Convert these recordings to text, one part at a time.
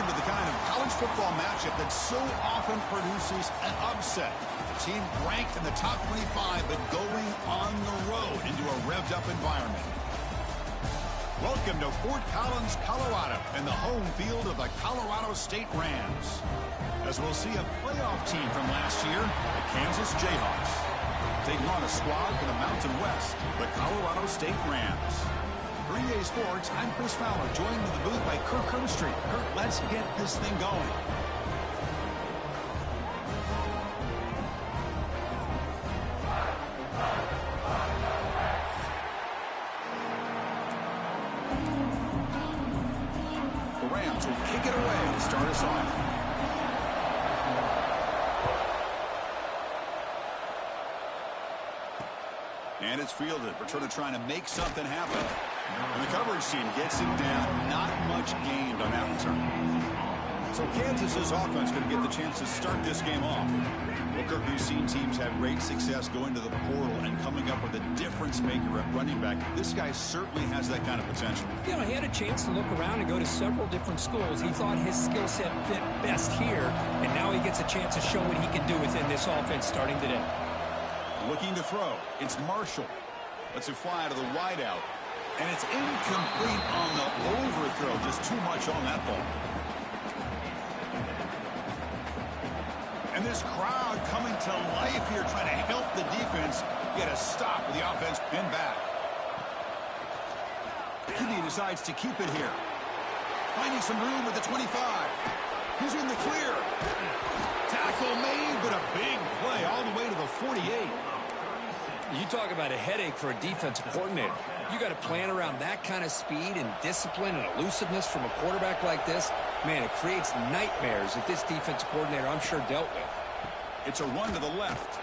to the kind of college football matchup that so often produces an upset. A team ranked in the top 25, but going on the road into a revved-up environment. Welcome to Fort Collins, Colorado, and the home field of the Colorado State Rams. As we'll see a playoff team from last year, the Kansas Jayhawks. Taking on a squad from the Mountain West, the Colorado State Rams. For EA Sports, I'm Chris Fowler, joined in the booth by Kirk Herbstreit. Kirk, let's get this thing going. The Rams will kick it away to start us off. And it's fielded. Returner trying to make something happen. And the coverage team gets him down. Not much gained on that return. So Kansas's offense going to get the chance to start this game off. Well, Kirk, we've seen teams have great success going to the portal and coming up with a difference maker at running back. This guy certainly has that kind of potential. You know, he had a chance to look around and go to several different schools. He thought his skill set fit best here, and now he gets a chance to show what he can do within this offense starting today. Looking to throw. It's Marshall. Lets it fly to the wideout. And it's incomplete on the overthrow. Just too much on that ball. And this crowd coming to life here, trying to help the defense get a stop with the offense pinned back. Kennedy decides to keep it here. Finding some room with the 25. He's in the clear. Tackle made, but a big play all the way to the 48. You talk about a headache for a defensive coordinator. You got to plan around that kind of speed and discipline and elusiveness from a quarterback like this. Man, it creates nightmares that this defensive coordinator, I'm sure, dealt with. It's a run to the left.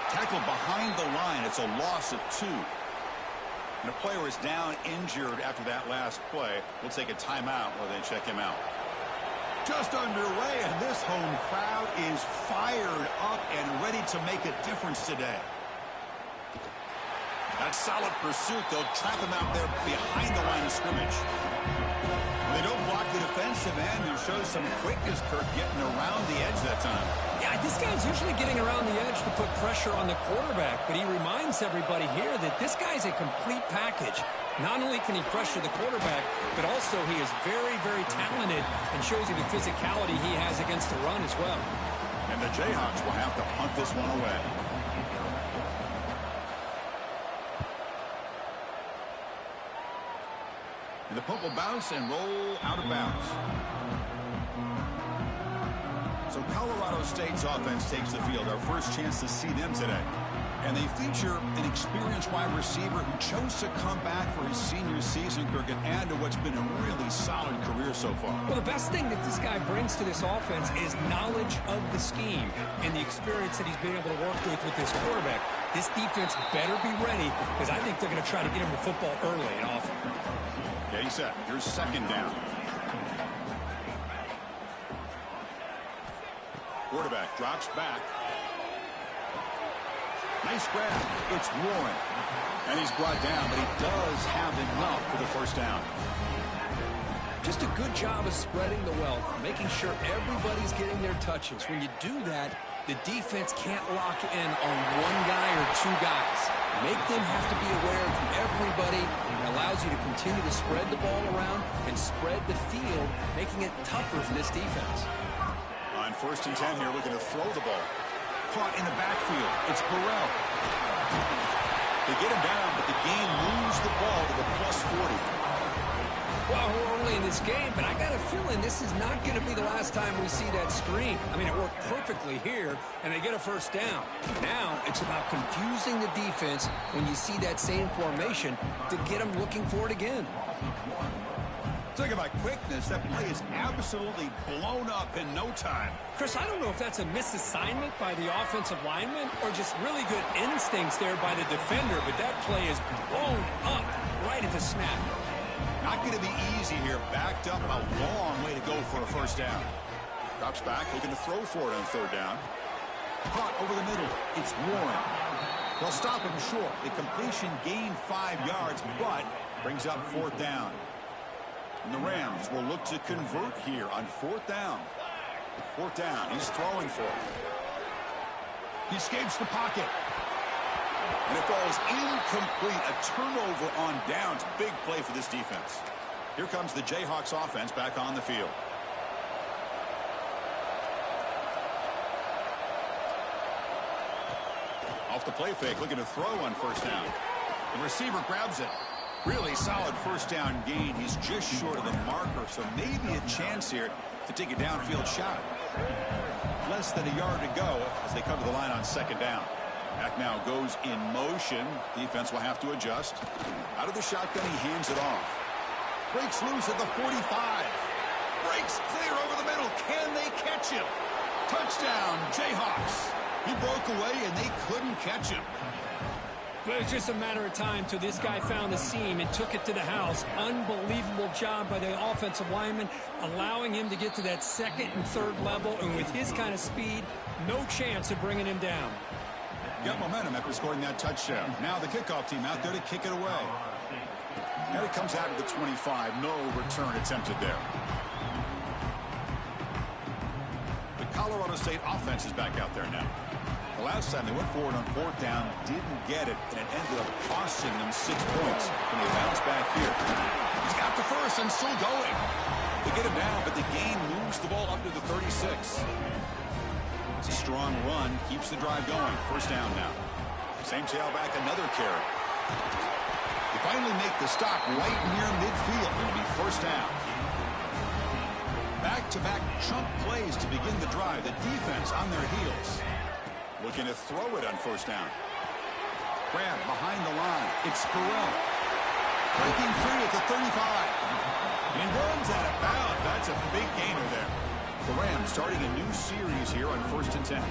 Tackle behind the line. It's a loss of 2. And the player is down injured after that last play. We'll take a timeout while they check him out. Just underway, and this home crowd is fired up and ready to make a difference today. That solid pursuit, they'll trap him out there behind the line of scrimmage. They don't block the defensive end, who shows some quickness, Kirk, getting around the edge that time. Yeah, this guy's usually getting around the edge to put pressure on the quarterback, but he reminds everybody here that this guy's a complete package. Not only can he pressure the quarterback, but also he is very, very talented and shows you the physicality he has against the run as well. And the Jayhawks will have to punt this one away. And the punt will bounce and roll out of bounds. So Colorado State's offense takes the field. Our first chance to see them today. And they feature an experienced wide receiver who chose to come back for his senior season, Kirk, and add to what's been a really solid career so far. Well, the best thing that this guy brings to this offense is knowledge of the scheme and the experience that he's been able to work with this quarterback. This defense better be ready, because I think they're going to try to get him the football early and often. Yeah, he said, here's second down. Quarterback drops back. Nice grab. It's Warren. And he's brought down, but he does have enough for the first down. Just a good job of spreading the wealth, making sure everybody's getting their touches. When you do that, the defense can't lock in on one guy or 2 guys. Make them have to be aware of everybody. It allows you to continue to spread the ball around and spread the field, making it tougher for this defense. On 1st and 10 here, looking to throw the ball. Caught in the backfield. It's Burrell. They get him down, but the game moves the ball to the +40. Well, we're early in this game, but I got a feeling this is not going to be the last time we see that screen. I mean, it worked perfectly here, and they get a first down. Now it's about confusing the defense when you see that same formation to get them looking for it again. Talk about quickness. That play is absolutely blown up in no time. Chris, I don't know if that's a misassignment by the offensive lineman or just really good instincts there by the defender, but that play is blown up right at the snap. Not going to be easy here. Backed up, a long way to go for a first down. Drops back, looking to throw for it on 3rd down. Caught over the middle. It's Warren. They'll stop him short. The completion gained 5 yards, but brings up 4th down. And the Rams will look to convert here on 4th down. 4th down. He's throwing for it. He escapes the pocket. And it falls incomplete. A turnover on downs. Big play for this defense. Here comes the Jayhawks offense back on the field. Off the play fake, looking to throw on 1st down. The receiver grabs it. Really solid 1st down gain. He's just short of the marker, so maybe a chance here to take a downfield shot. Less than a yard to go as they come to the line on 2nd down. Back now goes in motion. Defense will have to adjust. Out of the shotgun, he hands it off. Breaks loose at the 45. Breaks clear over the middle. Can they catch him? Touchdown, Jayhawks. He broke away, and they couldn't catch him. But it was just a matter of time till this guy found the seam and took it to the house. Unbelievable job by the offensive lineman, allowing him to get to that 2nd and 3rd level. And with his kind of speed, no chance of bringing him down. Got momentum after scoring that touchdown. Now the kickoff team out there to kick it away. And it comes out of the 25. No return attempted there. The Colorado State offense is back out there now. The last time they went forward on 4th down, didn't get it, and it ended up costing them 6 points. And they bounce back here. He's got the first and still going. They get him down, but the gain moves the ball up to the 36. It's a strong run, keeps the drive going. 1st down now. Same tailback, another carry. They finally make the stop right near midfield. It'll be 1st down. Back-to-back chunk plays to begin the drive. The defense on their heels. Looking to throw it on 1st down. Grab behind the line. It's Burrell. Breaking free at the 35. And he runs out of bounds. That's a big gainer there. The Rams starting a new series here on 1st and 10.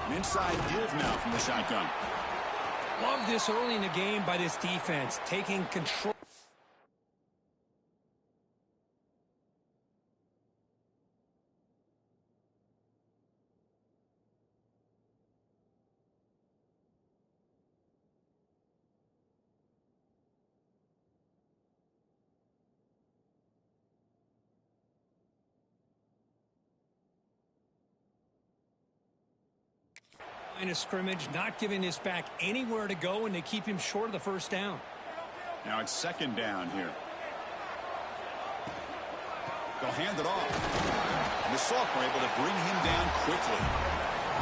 An inside give now from the shotgun. Love this early in the game by this defense, taking control. Line of scrimmage, not giving this back anywhere to go, and they keep him short of the 1st down. Now it's 2nd down here. They'll hand it off. And the Salk were able to bring him down quickly.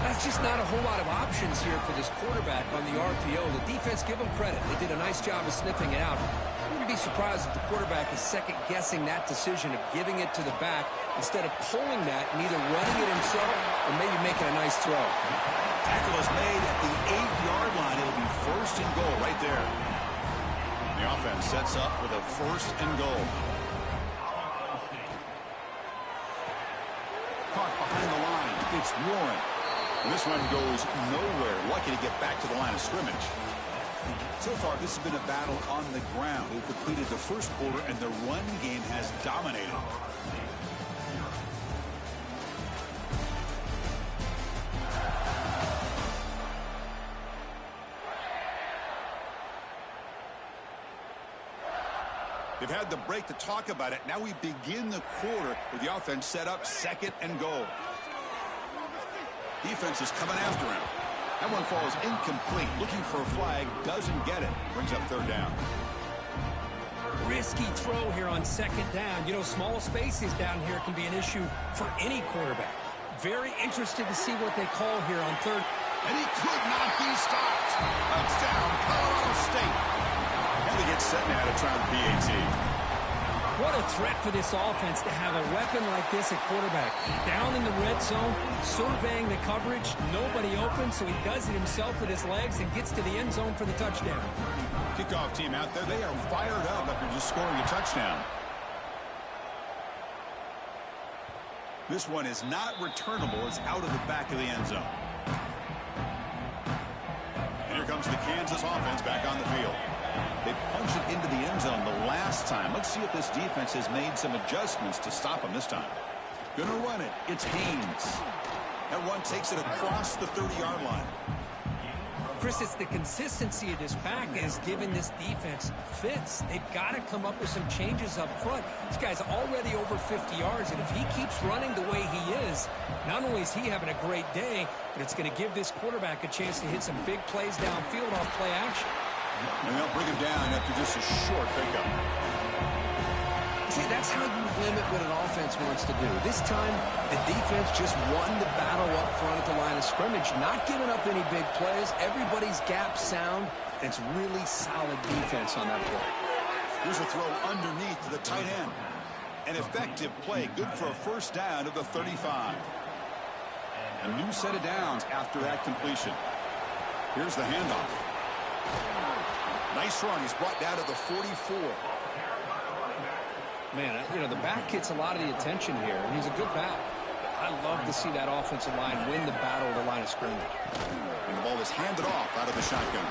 That's just not a whole lot of options here for this quarterback on the RPO. The defense, give them credit. They did a nice job of sniffing it out. I wouldn't be surprised if the quarterback is second-guessing that decision of giving it to the back instead of pulling that and either running it himself or maybe making a nice throw. Tackle is made at the 8-yard line. It'll be 1st and goal right there. The offense sets up with a 1st and goal. Caught behind the line. It's Warren. And this one goes nowhere. Lucky to get back to the line of scrimmage. So far, this has been a battle on the ground. They've completed the 1st quarter, and the run game has dominated. They've had the break to talk about it. Now we begin the quarter with the offense set up 2nd and goal. Defense is coming after him. That one falls incomplete. Looking for a flag. Doesn't get it. Brings up 3rd down. Risky throw here on 2nd down. You know, small spaces down here can be an issue for any quarterback. Very interested to see what they call here on 3rd. And he could not be stopped. Touchdown, Colorado State. And they get set now to try the PAT. What a threat for this offense to have a weapon like this at quarterback. Down in the red zone, surveying the coverage, nobody open, so he does it himself with his legs and gets to the end zone for the touchdown. Kickoff team out there, they are fired up after just scoring a touchdown. This one is not returnable. It's out of the back of the end zone. And here comes the Kansas offense back on the field. They punched it into the end zone the last time. Let's see if this defense has made some adjustments to stop them this time. Gonna run it. It's Haynes. That one takes it across the 30-yard line. Chris, it's the consistency of this back that has given this defense fits. They've got to come up with some changes up front. This guy's already over 50 yards, and if he keeps running the way he is, not only is he having a great day, but it's going to give this quarterback a chance to hit some big plays downfield off play action. And they'll bring him down after just a short pickup. See, that's how you limit what an offense wants to do. This time, the defense just won the battle up front at the line of scrimmage, not giving up any big plays. Everybody's gap sound, and it's really solid defense on that play. Here's a throw underneath to the tight end. An effective play, good for a first down of the 35. A new set of downs after that completion. Here's the handoff. Nice run. He's brought down to the 44. Man, the back gets a lot of the attention here, and he's a good back. I love to see that offensive line win the battle at the line of scrimmage. And the ball is handed off out of the shotgun.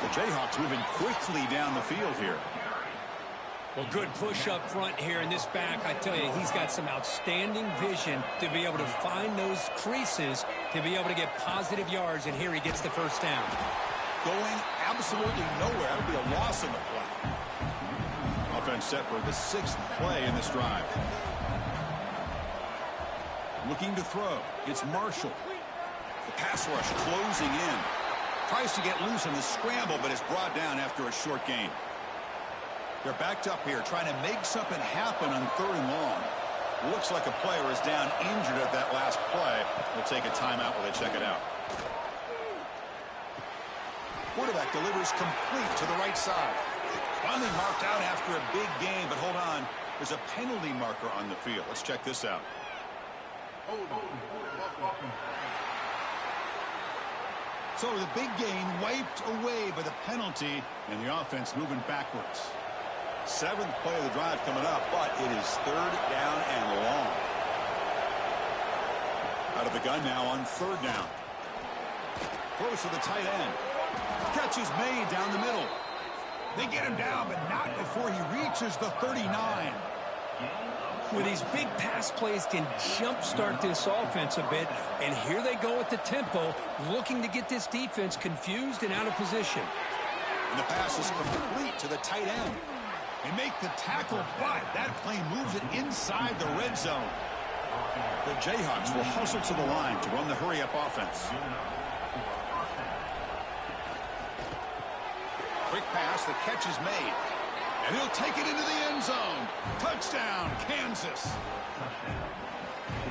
The Jayhawks moving quickly down the field here. Well, good push up front here in this back. I tell you, he's got some outstanding vision to be able to find those creases, to be able to get positive yards, and here he gets the first down. Going absolutely nowhere. That would be a loss in the play. Offense set for the 6th play in this drive. Looking to throw. It's Marshall. The pass rush closing in. Tries to get loose in the scramble, but is brought down after a short gain. They're backed up here, trying to make something happen on 3rd and long. Looks like a player is down injured at that last play. We'll take a timeout while they check it out. Quarterback delivers complete to the right side. Finally marked out after a big gain, but hold on. There's a penalty marker on the field. Let's check this out. So the big gain wiped away by the penalty, and the offense moving backwards. 7th play of the drive coming up, but it is 3rd down and long. Out of the gun now on 3rd down. Throws to the tight end. Catch is made down the middle. They get him down, but not before he reaches the 39. Well, these big pass plays can jumpstart this offense a bit, and here they go at the tempo, looking to get this defense confused and out of position. And the pass is complete to the tight end. They make the tackle, but that play moves it inside the red zone. The Jayhawks will hustle to the line to run the hurry-up offense. Quick pass, the catch is made. And he'll take it into the end zone. Touchdown, Kansas.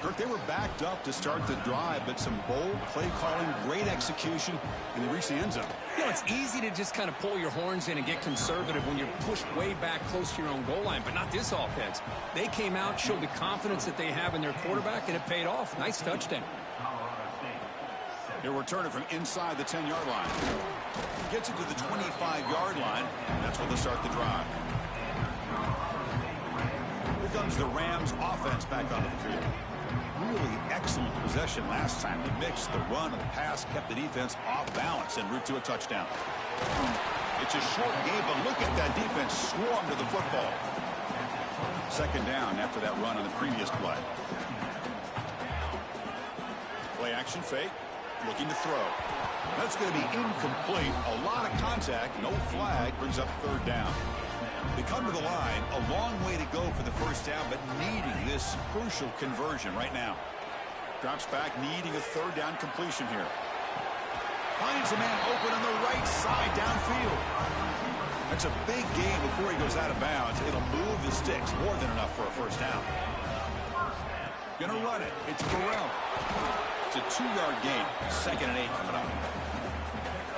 Kirk, they were backed up to start the drive, but some bold play calling, great execution, and they reached the end zone. It's easy to just kind of pull your horns in and get conservative when you're pushed way back close to your own goal line, but not this offense. They came out, showed the confidence that they have in their quarterback, and it paid off. Nice touchdown. He'll return it from inside the 10-yard line. Gets it to the 25-yard line. That's where they'll start the drive. Here comes the Rams offense back onto the field. Really excellent possession last time. They mixed the run and the pass, kept the defense off balance en route to a touchdown. It's a short game, but look at that defense swarm to the football. 2nd down after that run on the previous play. Play action fake. Looking to throw. That's going to be incomplete. A lot of contact. No flag. Brings up 3rd down. They come to the line. A long way to go for the first down, but needing this crucial conversion right now. Drops back, needing a 3rd down completion here. Finds a man open on the right side downfield. That's a big gain before he goes out of bounds. It'll move the sticks. More than enough for a first down. Gonna run it. It's Burrell. It's a 2-yard gain. 2nd and 8 coming up.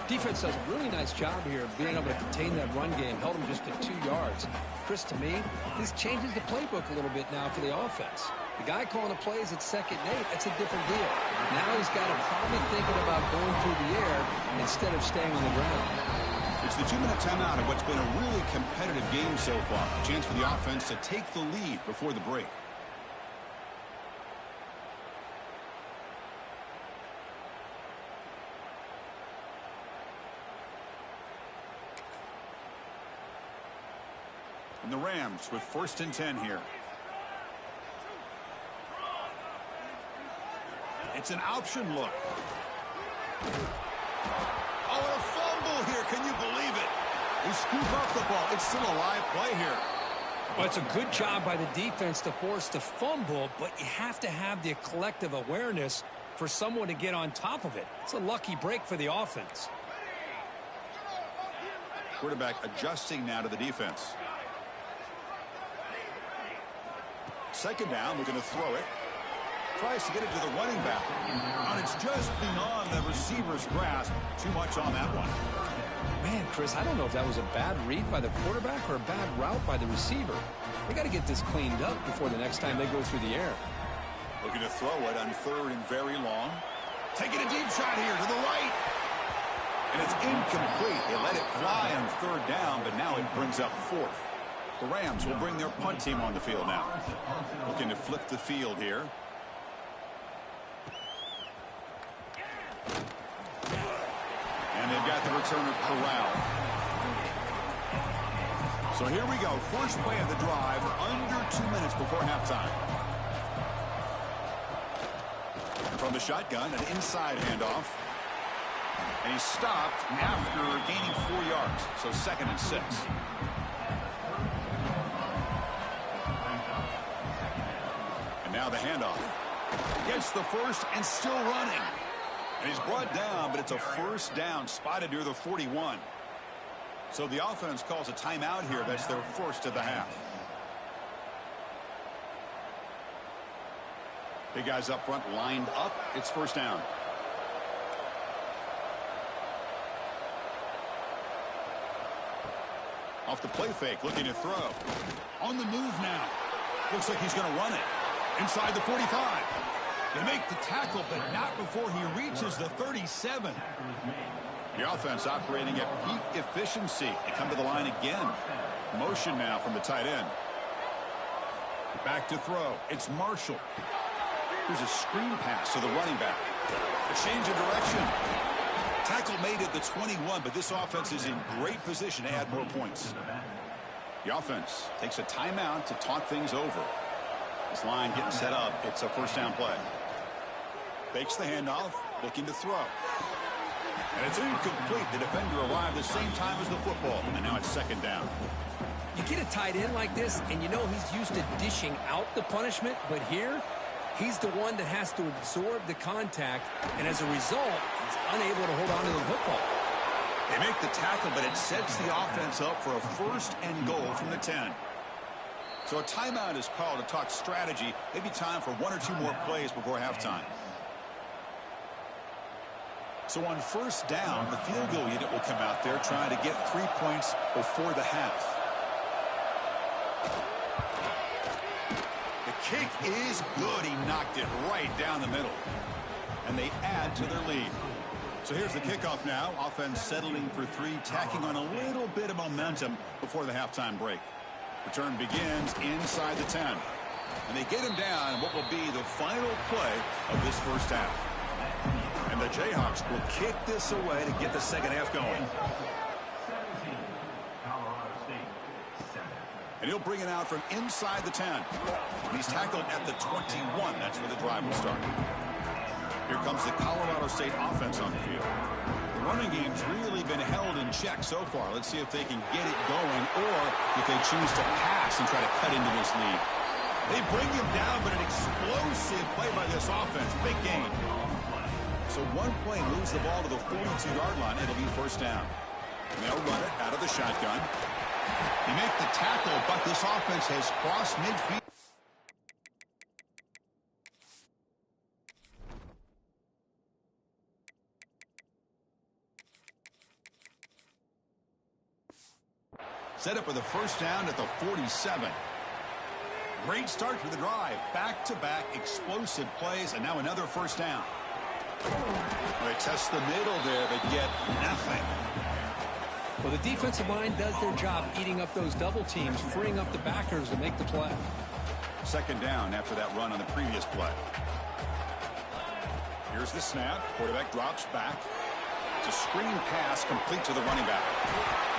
Defense does a really nice job here of being able to contain that run game. Held them just at 2 yards. Chris, to me, this changes the playbook a little bit now for the offense. The guy calling the plays at 2nd and 8, that's a different deal. Now he's got to probably thinking about going through the air instead of staying on the ground. It's the 2-minute timeout of what's been a really competitive game so far. A chance for the offense to take the lead before the break. And the Rams with 1st and 10 here. It's an option look. Oh, and a fumble here. Can you believe it? They scoop up the ball. It's still a live play here. Well, it's a good job by the defense to force the fumble, but you have to have the collective awareness for someone to get on top of it. It's a lucky break for the offense. Quarterback adjusting now to the defense. Second down, looking to throw it. Tries to get it to the running back. And it's just beyond the receiver's grasp. Too much on that one. Man, Chris, I don't know if that was a bad read by the quarterback or a bad route by the receiver. They got to get this cleaned up before the next time they go through the air. Looking to throw it on third and very long. Taking a deep shot here to the right. And it's incomplete. They let it fly on third down, but now it brings up fourth. The Rams will bring their punt team on the field now. Looking to flip the field here. And they've got the returner corralled. So here we go. First play of the drive, under 2 minutes before halftime. And from the shotgun, an inside handoff. And he's stopped after gaining 4 yards. So 2nd and 6. And now the handoff. Gets the first and still running. And he's brought down, but it's a first down spotted near the 41. So the offense calls a timeout here. That's their first of the half. Big guys up front lined up. It's first down. Off the play fake, looking to throw. On the move now. Looks like he's going to run it. Inside the 45. They make the tackle, but not before he reaches the 37. The offense operating at peak efficiency. They come to the line again. Motion now from the tight end. Back to throw. It's Marshall. Here's a screen pass to the running back. A change of direction. Tackle made at the 21, but this offense is in great position to add more points. The offense takes a timeout to talk things over. This line getting set up. It's a first down play. Fakes the handoff, looking to throw. And it's incomplete. The defender arrived the same time as the football. And now it's second down. You get a tight end like this, and you know he's used to dishing out the punishment, but here, he's the one that has to absorb the contact, and as a result, he's unable to hold on to the football. They make the tackle, but it sets the offense up for a first and goal from the 10. So a timeout is called to talk strategy. Maybe time for 1 or 2 more plays before halftime. So on first down, the field goal unit will come out there trying to get 3 points before the half. The kick is good. He knocked it right down the middle. And they add to their lead. So here's the kickoff now. Offense settling for 3, tacking on a little bit of momentum before the halftime break. Return begins inside the 10. And they get him down in what will be the final play of this first half. And the Jayhawks will kick this away to get the second half going. And he'll bring it out from inside the 10. And he's tackled at the 21. That's where the drive will start. Here comes the Colorado State offense on the field. The running game's really been held in check so far. Let's see if they can get it going or if they choose to pass and try to cut into this lead. They bring him down, but an explosive play by this offense. Big gain. So one play moves the ball to the 42-yard line. It'll be first down. And they'll run it out of the shotgun. They make the tackle, but this offense has crossed midfield. Set up with a first down at the 47. Great start to the drive. Back-to-back explosive plays, and now another first down. They test the middle there, but get nothing. Well, the defensive line does their job eating up those double teams, freeing up the backers to make the play. Second down after that run on the previous play. Here's the snap. Quarterback drops back. It's a screen pass complete to the running back.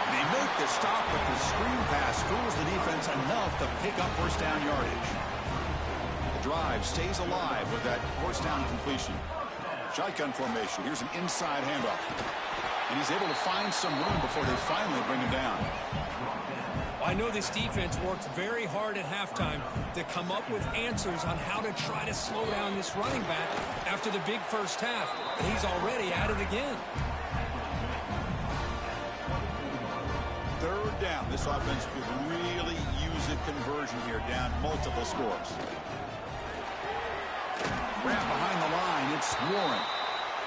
And they make the stop, but the screen pass fools the defense enough to pick up first down yardage. The drive stays alive with that first down completion. Shotgun formation. Here's an inside handoff. And he's able to find some room before they finally bring him down. I know this defense worked very hard at halftime to come up with answers on how to try to slow down this running back after the big first half. And he's already at it again. Third down. This offense could really use a conversion here, down multiple scores. Grab behind the line. It's Warren.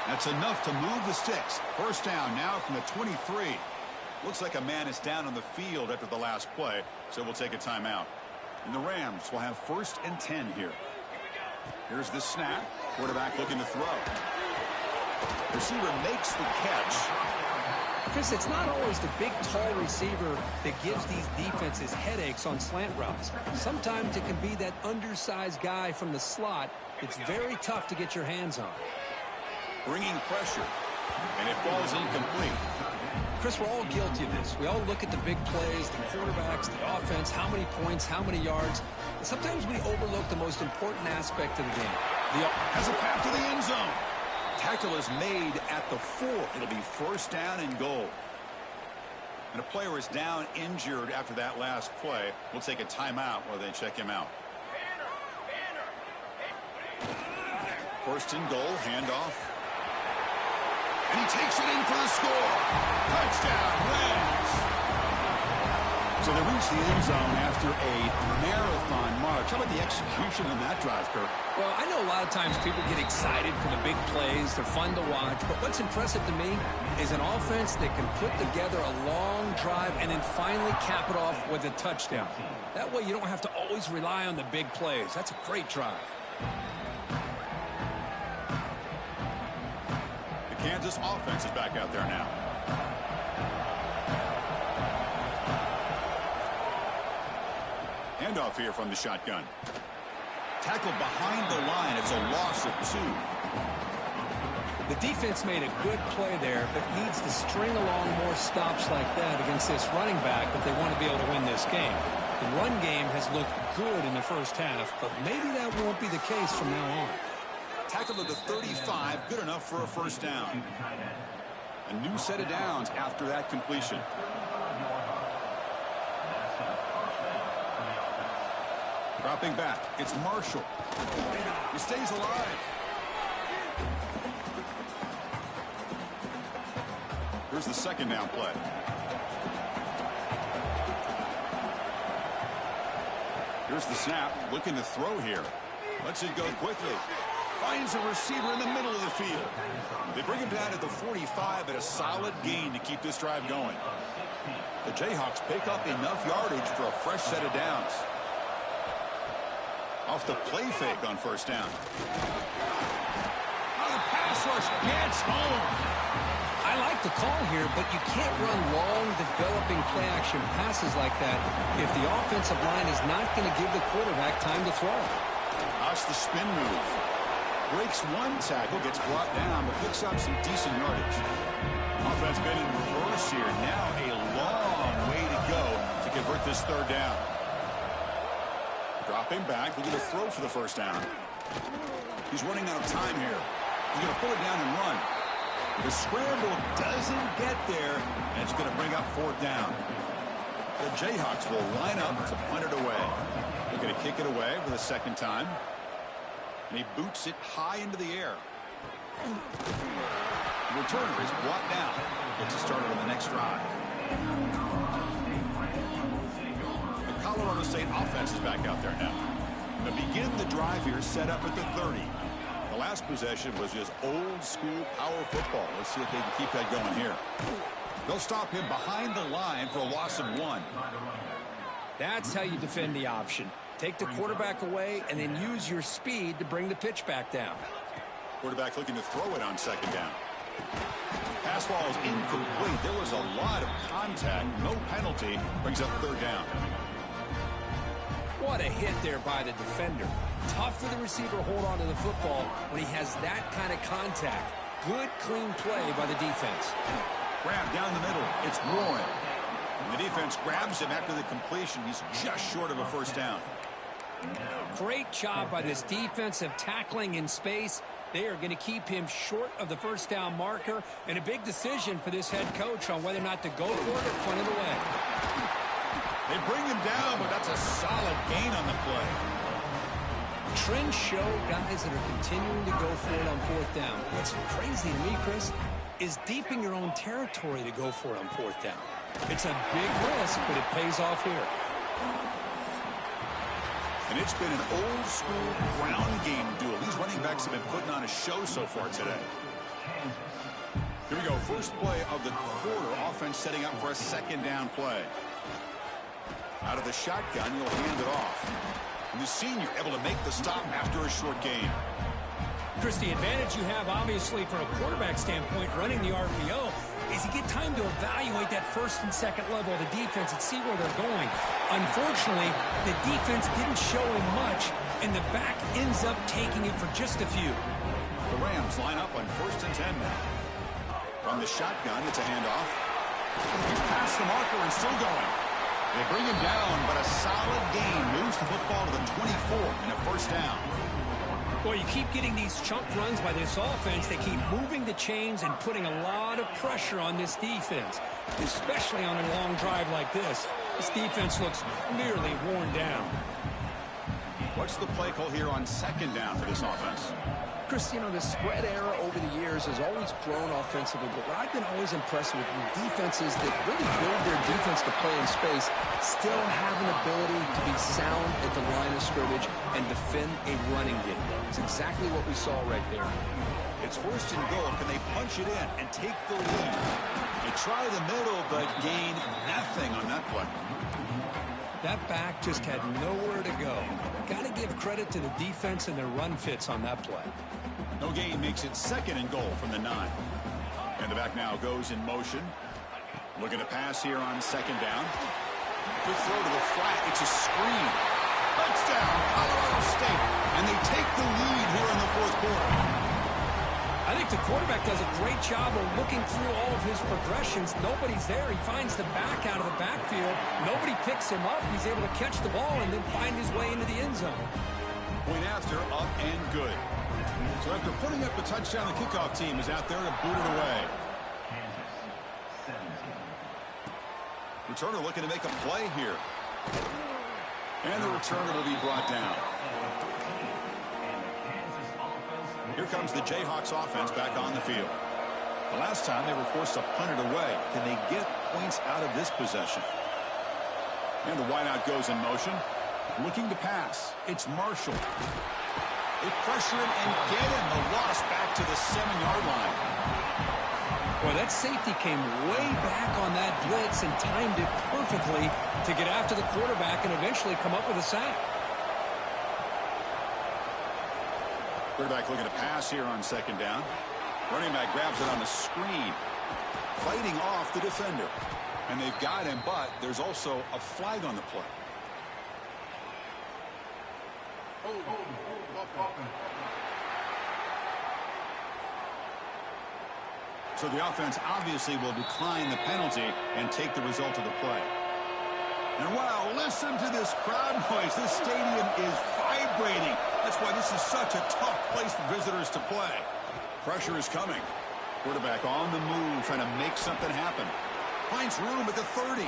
That's enough to move the sticks. First down now from the 23. Looks like a man is down on the field after the last play, so we'll take a timeout. And the Rams will have 1st and 10 here. Here's the snap. Quarterback looking to throw. Receiver makes the catch. Chris, it's not always the big, tall receiver that gives these defenses headaches on slant routes. Sometimes it can be that undersized guy from the slot. It's very tough to get your hands on. Bringing pressure, and it falls incomplete. Chris, we're all guilty of this. We all look at the big plays, the quarterbacks, the offense, how many points, how many yards. And sometimes we overlook the most important aspect of the game. Has a path to the end zone. Tackle is made at the 4. It'll be 1st down and goal. And a player is down injured after that last play. We'll take a timeout while they check him out. 1st and goal, handoff. And he takes it in for the score. Touchdown, Rams. So they reach the end zone after a marathon march. How about the execution on that drive, Kirk? Well, I know a lot of times people get excited for the big plays. They're fun to watch. But what's impressive to me is an offense that can put together a long drive and then finally cap it off with a touchdown. That way you don't have to always rely on the big plays. That's a great drive. Kansas offense is back out there now. Handoff here from the shotgun. Tackled behind the line. It's a loss of 2. The defense made a good play there, but needs to string along more stops like that against this running back if they want to be able to win this game. The run game has looked good in the first half, but maybe that won't be the case from now on. Tackled at the 35, good enough for a 1st down. A new set of downs after that completion. Dropping back, it's Marshall. He stays alive. Here's the 2nd down play. Here's the snap, looking to throw here. Lets it go quickly. Finds a receiver in the middle of the field. They bring him down at the 45 at a solid gain to keep this drive going. The Jayhawks pick up enough yardage for a fresh set of downs. Off the play fake on 1st down. Oh, the pass rush gets home. I like the call here, but you can't run long, developing play-action passes like that if the offensive line is not going to give the quarterback time to throw. Watch the spin move. Breaks one tackle, gets brought down, but picks up some decent yardage. Offense been in reverse here. Now a long way to go to convert this 3rd down. Dropping back, looking to throw for the 1st down. He's running out of time here. He's going to pull it down and run. The scramble doesn't get there, and it's going to bring up 4th down. The Jayhawks will line up to punt it away. They're going to kick it away for the 2nd time. And he boots it high into the air. The returner is brought down. Gets us started on the next drive. The Colorado State offense is back out there now. To begin the drive here, set up at the 30. The last possession was just old school power football. Let's see if they can keep that going here. They'll stop him behind the line for a loss of 1. That's how you defend the option. Take the quarterback away and then use your speed to bring the pitch back down. Quarterback looking to throw it on 2nd down. Pass ball is incomplete. There was a lot of contact. No penalty. Brings up 3rd down. What a hit there by the defender. Tough for the receiver to hold on to the football when he has that kind of contact. Good, clean play by the defense. Grab down the middle. It's Warren. And the defense grabs him after the completion. He's just short of a 1st down. Great job by this defensive tackling in space They are going to keep him short of the first down marker, and a big decision for this head coach on whether or not to go for it or punt it away. They bring him down, but that's a solid gain on the play. Trends show guys that are continuing to go for it on fourth down. What's crazy to me, Chris, is deep in your own territory to go for it on fourth down. It's a big risk, but it pays off here. And it's been an old-school ground game duel. These running backs have been putting on a show so far today. Here we go. First play of the quarter. Offense setting up for a second down play. Out of the shotgun, you'll hand it off. And the senior able to make the stop after a short gain. Chris, the advantage you have, obviously, from a quarterback standpoint, running the RPO, is you get time to evaluate that first and second level of the defense and see where they're going. Unfortunately, the defense didn't show him much, and the back ends up taking it for just a few. The Rams line up on 1st and 10 now. From the shotgun, it's a handoff. He's past the marker and still going. They bring him down, but a solid gain moves the football to the 24 and a first down. Well, you keep getting these chunk runs by this offense. They keep moving the chains and putting a lot of pressure on this defense, especially on a long drive like this. This defense looks nearly worn down. What's the play call here on second down for this offense? Chris, you know, the spread era over the years has always grown offensively, but what I've been always impressed with defenses that really build their defense to play in space still have an ability to be sound at the line of scrimmage and defend a running game. It's exactly what we saw right there. It's 1st and goal. Can they punch it in and take the lead? They try the middle, but gain nothing on that play. That back just had nowhere to go. Got to give credit to the defense and their run fits on that play. No gain makes it 2nd and goal from the 9. And the back now goes in motion. Looking to pass here on 2nd down. Good throw to the flat. It's a screen. Touchdown, Colorado State. And they take the lead here in the 4th quarter. I think the quarterback does a great job of looking through all of his progressions. Nobody's there. He finds the back out of the backfield. Nobody picks him up. He's able to catch the ball and then find his way into the end zone. Point after, up and good. So after putting up a touchdown, the kickoff team is out there to boot it away. Returner looking to make a play here. And the returner will be brought down. Here comes the Jayhawks offense back on the field. The last time they were forced to punt it away. Can they get points out of this possession? And the wideout goes in motion. Looking to pass. It's Marshall. They pressure him and get him. The loss back to the 7-yard line. Boy, that safety came way back on that blitz and timed it perfectly to get after the quarterback and eventually come up with a sack. Quarterback looking to pass here on 2nd down. Running back grabs it on the screen. Fighting off the defender. And they've got him, but there's also a flag on the play. So the offense obviously will decline the penalty and take the result of the play. And wow, listen to this crowd noise. This stadium is vibrating. That's why this is such a tough place for visitors to play. Pressure is coming. Quarterback on the move, trying to make something happen. Finds room at the 30.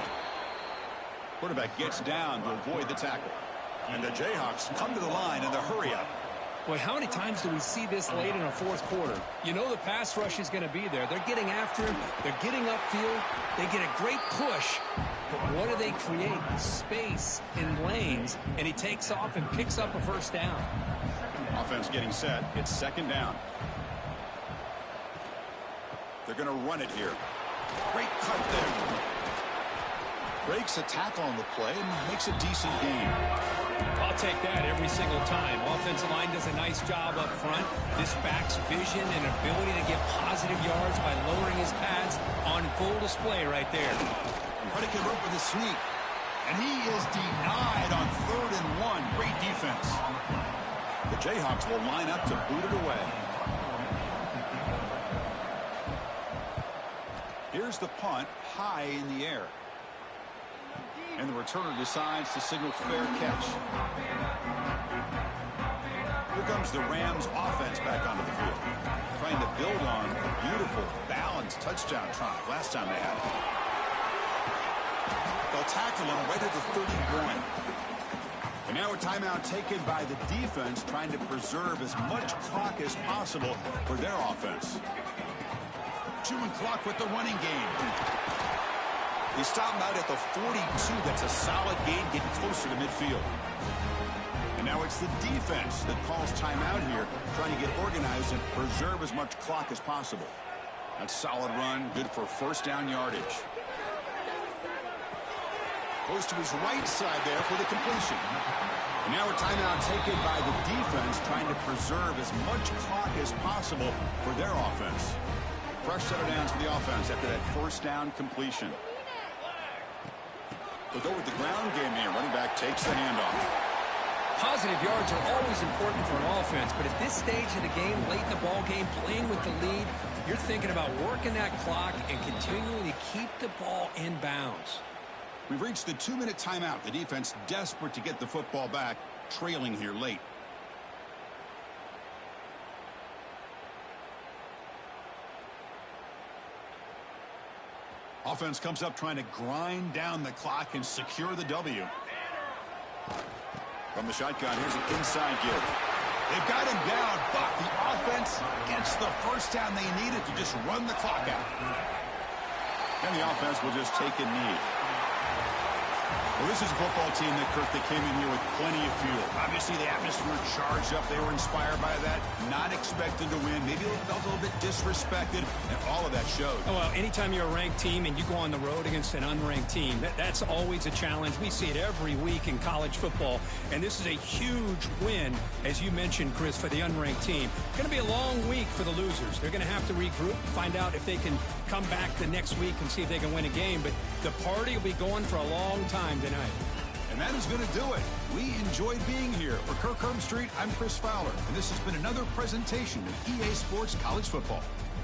Quarterback gets down to avoid the tackle. And the Jayhawks come to the line in the hurry-up. Boy, how many times do we see this late in a 4th quarter? You know the pass rush is going to be there. They're getting after him. They're getting upfield. They get a great push. But what do they create? Space in lanes. And he takes off and picks up a first down. Offense getting set. It's 2nd down. They're going to run it here. Great cut there. Breaks a tackle on the play and makes a decent gain. I'll take that every single time. Offensive line does a nice job up front. This back's vision and ability to get positive yards by lowering his pads on full display right there. Predicate up with a sneak. And he is denied on 3rd and 1. Great defense. The Jayhawks will line up to boot it away. Here's the punt high in the air. And the returner decides to signal fair catch. comes the Rams offense back onto the field, trying to build on a beautiful, balanced touchdown try last time they had it. They'll tackle him right at the 31. And now a timeout taken by the defense, trying to preserve as much clock as possible for their offense. Chewing clock with the running game. He stopped out at the 42. That's a solid gain, getting closer to midfield. And now it's the defense that calls timeout here, trying to get organized and preserve as much clock as possible. That's a solid run, good for first down yardage. Goes to his right side there for the completion. And now a timeout taken by the defense, trying to preserve as much clock as possible for their offense. Fresh set of downs for the offense after that first down completion. We'll go with the ground game here. Running back takes the handoff. Positive yards are always important for an offense, but at this stage of the game, late in the ball game, playing with the lead, you're thinking about working that clock and continuing to keep the ball in bounds. We've reached the 2-minute timeout. The defense desperate to get the football back, trailing here late. Offense comes up trying to grind down the clock and secure the W. From the shotgun, here's an inside give. They've got him down, but the offense gets the first down they needed to just run the clock out. And the offense will just take a knee. Well, this is a football team that, Kirk, that came in here with plenty of fuel. Obviously, the atmosphere charged up. They were inspired by that. Not expected to win. Maybe felt a little bit disrespected, and all of that showed. Oh, well, anytime you're a ranked team and you go on the road against an unranked team, that's always a challenge. We see it every week in college football, and this is a huge win, as you mentioned, Chris, for the unranked team. It's going to be a long week for the losers. They're going to have to regroup, find out if they can come back the next week and see if they can win a game. But the party will be going for a long time tonight. And that is going to do it. We enjoyed being here. For Kirk Herbstreit, I'm Chris Fowler, and this has been another presentation of EA Sports College Football.